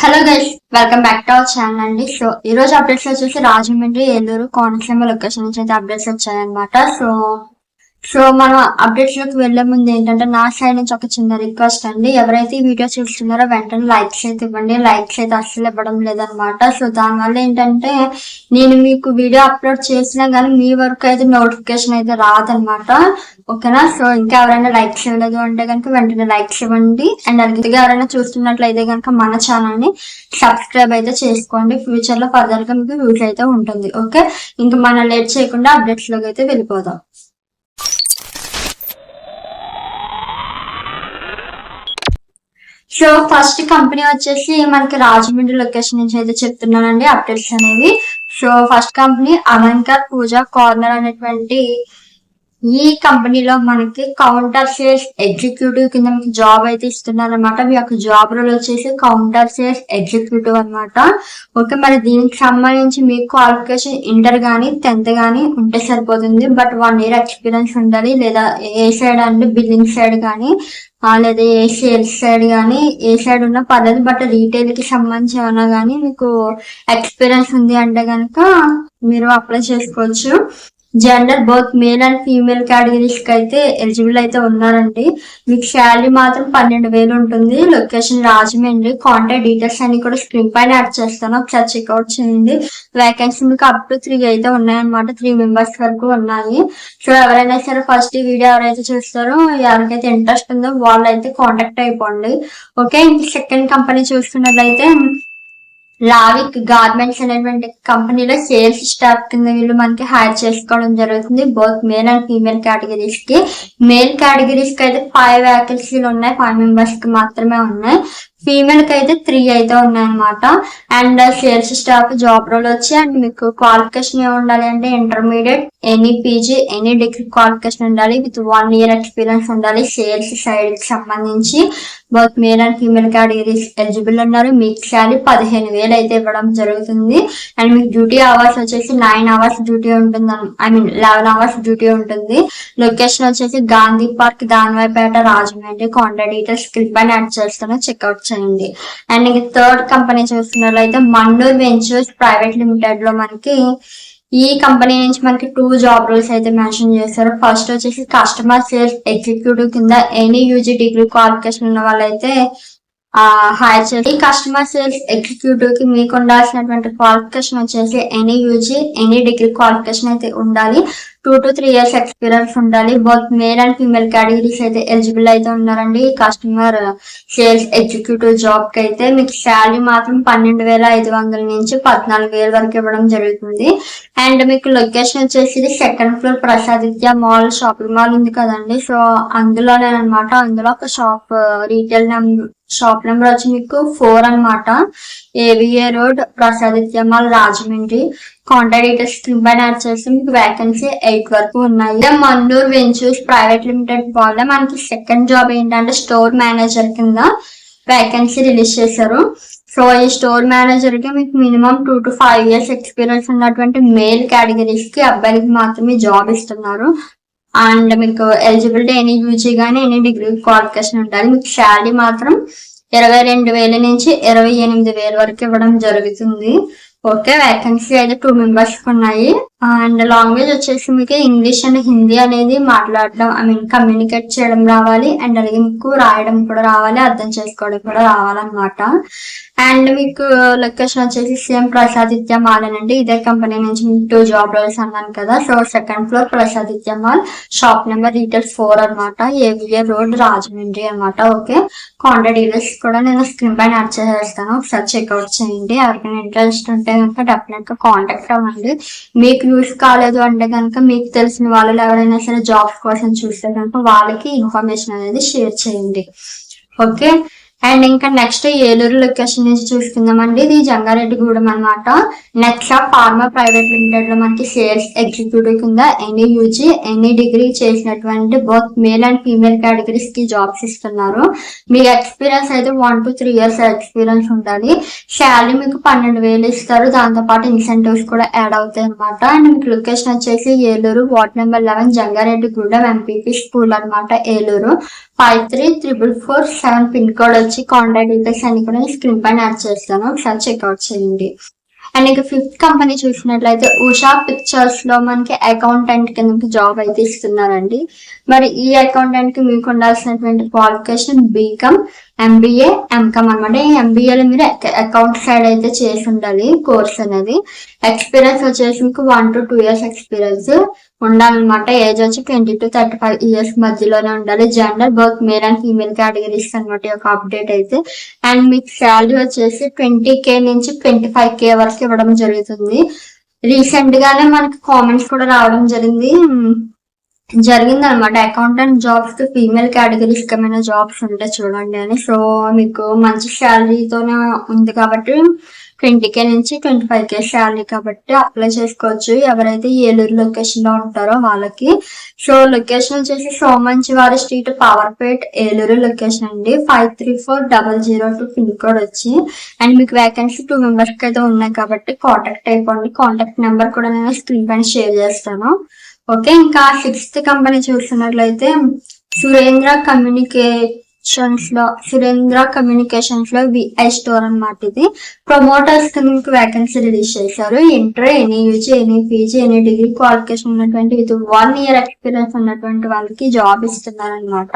Hello guys, welcome back to our channel అండి. So ఈ రోజు అప్డేట్స్ వచ్చేసి రాజమండ్రి, ఏలూరు, కోనసీమ లొకేషన్ నుంచి అయితే అప్డేట్స్ వచ్చాయన్నమాట. సో మనం అప్డేట్స్ లోకి వెళ్లే ముందు ఏంటంటే నా సైడ్ నుంచి ఒక చిన్న రిక్వెస్ట్ అండి. ఎవరైతే ఈ వీడియో చూస్తున్నారో వెంటనే లైక్స్ అయితే ఇవ్వండి. లైక్స్ అయితే అస్సలు ఇవ్వడం లేదనమాట. సో దానివల్ల ఏంటంటే నేను మీకు వీడియో అప్లోడ్ చేసినా కానీ మీ వరకు అయితే నోటిఫికేషన్ అయితే రాదనమాట. ఓకేనా? సో ఇంకా ఎవరైనా లైక్స్ ఇవ్వలేదు అంటే కనుక వెంటనే లైక్స్ ఇవ్వండి. అండ్ అలాగే ఎవరైనా చూస్తున్నట్లయితే కనుక మన ఛానల్ ని సబ్స్క్రైబ్ అయితే చేసుకోండి. ఫ్యూచర్ లో ఫర్దర్ గా మీకు యూజ్ అయితే ఉంటుంది. ఓకే, ఇంకా మనం లేట్ చేయకుండా అప్డేట్స్ లోకి అయితే వెళ్ళిపోదాం. సో ఫస్ట్ కంపెనీ వచ్చేసి మనకి రాజమండ్రి లొకేషన్ నుంచి అయితే చెప్తున్నానండి అప్డేట్స్ అనేవి. సో ఫస్ట్ కంపెనీ అలంకర్ పూజా కార్నర్ అనేటువంటి ఈ కంపెనీలో మనకి కౌంటర్ సేల్స్ ఎగ్జిక్యూటివ్ కింద మీకు జాబ్ అయితే ఇస్తున్నారు అనమాట. మీ యొక్క జాబ్ రోల్ వచ్చేసి కౌంటర్ సేల్స్ ఎగ్జిక్యూటివ్ అనమాట. ఓకే, మరి దీనికి సంబంధించి మీకు క్వాలిఫికేషన్ ఇంటర్ గానీ 10th గానీ ఉంటే సరిపోతుంది. బట్ 1 year ఎక్స్పీరియన్స్ ఉండాలి. లేదా ఏ సైడ్ అంటే బిల్లింగ్ సైడ్ కానీ లేదా ఏ సేల్స్ సైడ్ కానీ ఏ సైడ్ ఉన్నా పర్లేదు. బట్ రీటైల్ కి సంబంధించి ఏమన్నా కానీ మీకు ఎక్స్పీరియన్స్ ఉంది అంటే కనుక మీరు అప్లై చేసుకోవచ్చు. Gender both male and female categories కి అయితే ఎలిజిబుల్ అయితే ఉన్నారండి. మీకు శాలరీ మాత్రం 12,000 ఉంటుంది. లొకేషన్ రాజమండ్రి. కాంటాక్ట్ డీటెయిల్స్ అన్ని కూడా స్క్రీన్ పైన యాడ్ చేస్తాను, ఒకసారి చెక్అవుట్ చేయండి. వేకెన్సీ మీకు అప్ టు 3 అయితే ఉన్నాయన్నమాట. 3 members వరకు ఉన్నాయి. సో ఎవరైనా సరే ఫస్ట్ ఈ వీడియో ఎవరైతే చూస్తారో ఎవరికైతే ఇంట్రెస్ట్ ఉందో వాళ్ళు అయితే కాంటాక్ట్ అయిపోండి. ఓకే, ఇంక సెకండ్ కంపెనీ చూస్తున్నట్లయితే లావిక్ గార్మెంట్స్ అనేటువంటి కంపెనీలో సేల్స్ స్టాఫ్ కింద వీళ్ళు మనకి హైర్ చేసుకోవడం జరుగుతుంది. Both male and female categories కి. మేల్ కేటగిరీస్ కి అయితే 5 vacancies ఉన్నాయి. 5 members కి మాత్రమే ఉన్నాయి. ఫీమేల్ కి అయితే 3 అయితే ఉన్నాయన్నమాట. And sales staff job role వచ్చి అండ్ మీకు క్వాలిఫికేషన్ ఏమి ఉండాలి అంటే intermediate, any PG, any degree qualification ఉండాలి. విత్ 1 year ఎక్స్పీరియన్స్ ఉండాలి. సేల్స్ సైడ్ కి సంబంధించి both male and female categories eligible ఉన్నారు. మీకు శాలరీ 15,000 అయితే ఇవ్వడం జరుగుతుంది. అండ్ మీకు డ్యూటీ అవర్స్ వచ్చేసి 9 hours డ్యూటీ ఉంటుంది. 11 hours డ్యూటీ ఉంటుంది. లొకేషన్ వచ్చేసి Gandhi Park, Danavaipeta, Rajahmundry. Contact details screen పైన యాడ్ చేస్తాను, చెక్అవుట్ చేయండి. అండ్ ఇంక థర్డ్ కంపెనీ చూస్తున్నట్లయితే మన్నూర్ వెంచర్స్ ప్రైవేట్ లిమిటెడ్ లో మనకి ఈ కంపెనీ నుంచి మనకి 2 జాబ్ రోల్స్ అయితే మెన్షన్ చేశారు. ఫస్ట్ వచ్చేసి కస్టమర్ సేల్స్ ఎగ్జిక్యూటివ్ కింద ఎనీ యూజీ డిగ్రీ క్వాలిఫికేషన్ ఉన్న వాళ్ళైతే హైర్ చేసి కస్టమర్ సేల్స్ ఎగ్జిక్యూటివ్ కి మీకు ఉండాల్సినటువంటి క్వాలిఫికేషన్ వచ్చేసి any UG, any degree qualification అయితే ఉండాలి. 2 to 3 years ఎక్స్పీరియన్స్ ఉండాలి. Both male and female categories అయితే ఎలిజిబుల్ అయితే ఉన్నారండి. కస్టమర్ సేల్స్ ఎగ్జిక్యూటివ్ జాబ్ కి అయితే మీకు శాలరీ మాత్రం 12,500 నుంచి 14,000 వరకు ఇవ్వడం జరుగుతుంది. అండ్ మీకు లొకేషన్ వచ్చేసి 2nd floor Prasaditya mall shopping mall ఉంది కదండి. సో అందులోనే అనమాట. అందులో ఒక రీటైల్ షాప్ నెంబర్ వచ్చి మీకు 4 అనమాట. ఏవిఏ road, Prasaditya mall, Rajahmundry. Contact details screen పైన యాడ్ చేస్తే మీకు వేకెన్సీ 8 వరకు ఉన్నాయి. మన్నూర్ వెంచర్స్ ప్రైవేట్ లిమిటెడ్ వాళ్ళ మనకి సెకండ్ జాబ్ ఏంటంటే స్టోర్ మేనేజర్ కింద వేకెన్సీ రిలీజ్ చేశారు. సో ఈ స్టోర్ మేనేజర్ కి మీకు మినిమం 2 to 5 years ఎక్స్పీరియన్స్ ఉన్నటువంటి మేల్ కేటగిరీస్ కి అబ్బాయిలకి మాత్రమే జాబ్ ఇస్తున్నారు. అండ్ మీకు ఎలిజిబిలిటీ ఎనీ యూజీ గానీ ఎనీ డిగ్రీ క్వాలిఫికేషన్ ఉండాలి. మీకు శాలరీ మాత్రం 22,000 నుంచి 28,000 వరకు ఇవ్వడం జరుగుతుంది. ఓకే, వేకెన్సీ అయితే 2 members ఉన్నాయి. అండ్ లాంగ్వేజ్ వచ్చేసి మీకు ఇంగ్లీష్ అండ్ హిందీ అనేది మాట్లాడడం కమ్యూనికేట్ చేయడం రావాలి. అండ్ అలాగే మీకు రాయడం కూడా రావాలి, అర్థం చేసుకోవడం కూడా రావాలన్నమాట. అండ్ మీకు లొకేషన్ వచ్చేసి సేమ్ ప్రసాదిత్య మాల్ అండి. ఇదే కంపెనీ నుంచి మీకు 2 జాబ్ రోల్స్ అన్నాను కదా. So 2nd floor Prasaditya mall, shop number details 4 అనమాట. ఏవిఏ రోడ్, రాజమండ్రి అనమాట. ఓకే, కాంటాక్ట్ డీటెయిల్స్ కూడా నేను స్క్రీన్ పైన యాడ్ చేసేస్తాను, ఒకసారి చెక్అవుట్ చేయండి. ఎవరికైనా ఇంట్రెస్ట్ ఉంటే కనుక డెఫినెట్ గా కాంటాక్ట్ అవ్వండి. మీకు యూస్ కాలేదు అంటే కనుక మీకు తెలిసిన వాళ్ళు ఎవరైనా సరే జాబ్స్ కోసం చూస్తే కనుక వాళ్ళకి ఇన్ఫర్మేషన్ అనేది షేర్ చేయండి. ఓకే, అండ్ ఇంకా నెక్స్ట్ ఏలూరు లొకేషన్ నుంచి చూసుకుందామండి. ఇది జంగారెడ్డిగూడెం అనమాట. నెక్సా ఫార్మా ప్రైవేట్ లిమిటెడ్ లో మనకి సేల్స్ ఎగ్జిక్యూటివ్ కింద ఎనీ యూజీ, ఎనీ డిగ్రీ చేసినటువంటి both male and female categories కి జాబ్స్ ఇస్తున్నారు. మీకు ఎక్స్పీరియన్స్ అయితే 1 to 3 years ఎక్స్పీరియన్స్ ఉండాలి. శాలరీ మీకు 12,000 ఇస్తారు. దాంతో పాటు ఇన్సెంటివ్స్ కూడా యాడ్ అవుతాయి అనమాట. అండ్ మీకు లొకేషన్ వచ్చేసి Eluru, ward number 11, Jangareddygudem MPP school అనమాట. ఏలూరు 534447 పిన్ కోడ్ వచ్చి కాంటాక్ట్ డీటెయిల్స్ అన్ని కూడా స్క్రీన్ పైన యాడ్ చేస్తాను, ఒకసారి చెక్అవుట్ చేయండి. అండ్ ఇక ఫిఫ్త్ కంపెనీ చూసినట్లయితే ఉషా పిక్చర్స్ లో మనకి అకౌంటెంట్ కింద జాబ్ అయితే ఇస్తున్నారండి. మరి ఈ అకౌంటెంట్ కి మీకు ఉండాల్సినటువంటి క్వాలిఫికేషన్ బీకామ్, ఎంబీఏ, ఎంకామ్ అనమాట. ఈ ఎంబీఏలో మీరు అకౌంట్ సైడ్ అయితే చేసి ఉండాలి కోర్స్ అనేది. ఎక్స్పీరియన్స్ వచ్చేసి మీకు 1 to 2 years ఎక్స్పీరియన్స్ ఉండాలన్నమాట. ఏజ్ వచ్చి 20 to 35 years మధ్యలోనే ఉండాలి. Gender both male and female categories అనమాట ఈ యొక్క అప్డేట్ అయితే. అండ్ మీకు శాలరీ వచ్చేసి 20K నుంచి 25K వరకు ఇవ్వడం జరుగుతుంది. రీసెంట్ గానే మనకి కామెంట్స్ కూడా రావడం జరిగింది అనమాట. అకౌంటెంట్ జాబ్స్ కి ఫీమేల్ కేటగిరీస్ ఏమైనా జాబ్స్ ఉంటే చూడండి అని. సో మీకు మంచి శాలరీతోనే ఉంది కాబట్టి 20K నుంచి 25K శాలరీ కాబట్టి అప్లై చేసుకోవచ్చు ఎవరైతే ఏలూరు లొకేషన్ లో ఉంటారో వాళ్ళకి. సో లొకేషన్ వచ్చేసి సోమంచివారి స్ట్రీట్, పవర్పేట్, ఏలూరు లొకేషన్ అండి. 534002 పిన్ కోడ్ వచ్చి. అండ్ మీకు వేకెన్సీ 2 members కి అయితే ఉన్నాయి కాబట్టి కాంటాక్ట్ అయిపోండి. కాంటాక్ట్ నెంబర్ కూడా నేను స్క్రీన్ పైన షేర్ చేస్తాను. ఓకే, ఇంకా 6th కంపెనీ చూస్తున్నట్లయితే సురేంద్ర కమ్యూనికేషన్స్ లో విఐ స్టోర్ అనమాట. ఇది ప్రమోటర్స్ కి మీకు వేకెన్సీ రిలీజ్ చేశారు. Inter, any UG, any PG, any degree qualification ఉన్నటువంటి విత్ 1 year ఎక్స్పీరియన్స్ ఉన్నటువంటి వాళ్ళకి జాబ్ ఇస్తున్నారు అనమాట.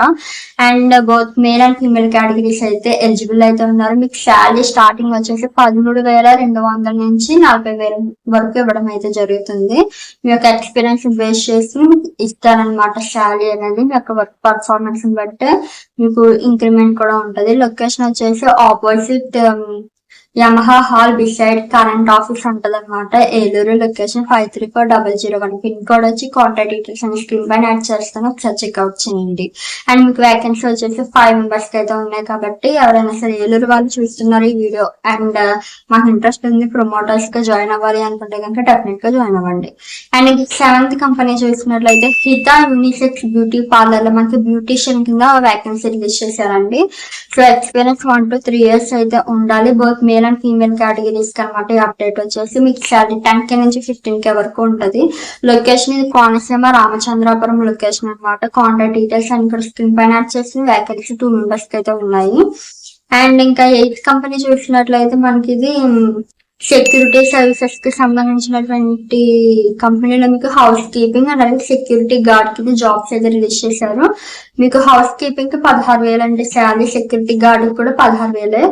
And both male and female categories అయితే ఎలిజిబుల్ అయితే ఉన్నారు. మీకు శాలరీ స్టార్టింగ్ వచ్చేసి 13,200 నుంచి 40,000 వరకు ఇవ్వడం అయితే జరుగుతుంది. మీ యొక్క ఎక్స్పీరియన్స్ బేస్ చేసి ఇస్తారనమాట శాలరీ అనేది. మీ యొక్క వర్క్ పర్ఫార్మెన్స్ బట్టి మీకు ఇంక్రిమెంట్ కూడా ఉంటది. లొకేషన్ వచ్చేసి opposite Yamaha hall beside current office ఉంటది అనమాట. ఏలూరు లొకేషన్ 534001 పిన్ కోడ్ వచ్చి. కాంటాక్ట్ డీటెయిల్స్ అని స్క్రీన్ పైన యాడ్ చేస్తాను, ఒకసారి చెక్అవుట్ చేయండి. అండ్ మీకు వేకెన్సీ వచ్చేసి 5 members కి అయితే ఉన్నాయి కాబట్టి ఎవరైనా సరే ఏలూరు వాళ్ళు చూస్తున్నారు ఈ వీడియో అండ్ మాకు ఇంట్రెస్ట్ ఉంది ప్రమోటర్స్ గా జాయిన్ అవ్వాలి అనుకుంటే కనుక డెఫినెట్ గా జాయిన్ అవ్వండి. అండ్ ఇది 7th కంపెనీ చూసినట్లయితే హితా యూనిసెక్స్ బ్యూటీ పార్లర్ లో మనకి బ్యూటీషియన్ కింద వేకెన్సీ రిలీజ్ చేశారండి. సో ఎక్స్పీరియన్స్ 1 to 3 years అయితే ఉండాలి. Both male and female categories అనమాట. ఈ అప్డేట్ వచ్చేసి మీకు శాలరీ 10K నుంచి 15K వరకు ఉంటది. లొకేషన్ ఇది కోనసీమ రామచంద్రాపురం లొకేషన్ అనమాట. కాంటాక్ట్ డీటెయిల్స్ అని ఇక్కడ స్క్రీన్ పైన యాడ్ చేసి వేకెన్సీ 2 members కి అయితే ఉన్నాయి. అండ్ ఇంకా 8th కంపెనీ చూసినట్లయితే మనకి ఇది సెక్యూరిటీ సర్వీసెస్ కి సంబంధించినటువంటి కంపెనీలో మీకు హౌస్ కీపింగ్ అండ్ అలాగే సెక్యూరిటీ గార్డ్ కి జాబ్స్ అయితే రిలీజ్ చేశారు. మీకు హౌస్ కీపింగ్ కి 16,000 అంటే శాలరీ, సెక్యూరిటీ గార్డ్ కూడా 16,000.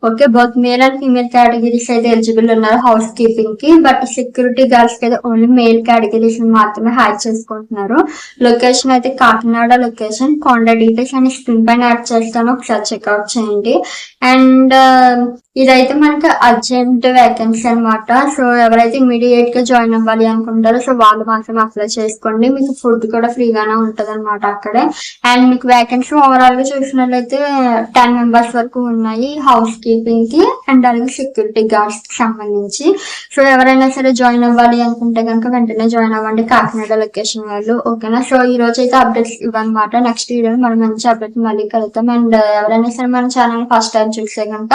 Okay, both male and female categories అయితే ఎలిజిబుల్ ఉన్నారు హౌస్ కీపింగ్ కి. బట్ సెక్యూరిటీ గార్డ్స్ కి అయితే ఓన్లీ మేల్ కేటగిరీస్ మాత్రమే హ్యాక్ చేసుకుంటున్నారు. లొకేషన్ అయితే కాకినాడ లొకేషన్. కాంటాక్ట్ డీటెయిల్స్ అని స్క్రీన్ పైన యాడ్ చేస్తాను, ఒకసారి చెక్అవుట్ చేయండి. అండ్ ఇదైతే మనకి అర్జెంట్ వేకెన్సీ అనమాట. సో ఎవరైతే ఇమీడియట్ గా జాయిన్ అవ్వాలి అనుకుంటారో సో వాళ్ళు మాత్రం అప్లై చేసుకోండి. మీకు ఫుడ్ కూడా ఫ్రీగానే ఉంటది అనమాట అక్కడే. అండ్ మీకు వేకెన్సీ ఓవరాల్ గా చూసినట్లయితే 10 members వరకు ఉన్నాయి హౌస్ కీపింగ్ కి అండ్ అలాగే సెక్యూరిటీ గార్డ్స్ కి సంబంధించి. సో ఎవరైనా సరే జాయిన్ అవ్వాలి అనుకుంటే కనుక వెంటనే జాయిన్ అవ్వండి కాకినాడ లొకేషన్ వాళ్ళు. ఓకేనా, సో ఈ రోజు అయితే అప్డేట్స్ ఇవ్వనమాట. నెక్స్ట్ వీడియోలో మనం మంచి అప్డేట్ మళ్ళీ కలుగుతాం. అండ్ ఎవరైనా సరే మన ఛానల్ ఫస్ట్ టైం చూస్తే కనుక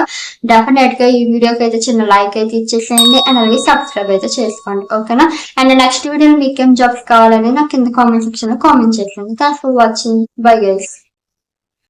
డెఫినెట్ గా ఈ వీడియోకి అయితే చిన్న లైక్ అయితే ఇచ్చేసేయండి అండ్ అలాగే సబ్స్క్రైబ్ అయితే చేసుకోండి. ఓకేనా, అండ్ నెక్స్ట్ వీడియోలో మీకేం జాబ్స్ కావాలని నాకు కింద కామెంట్ సెక్షన్ లో కామెంట్ చేయండి. Thanks for watching. Bye guys.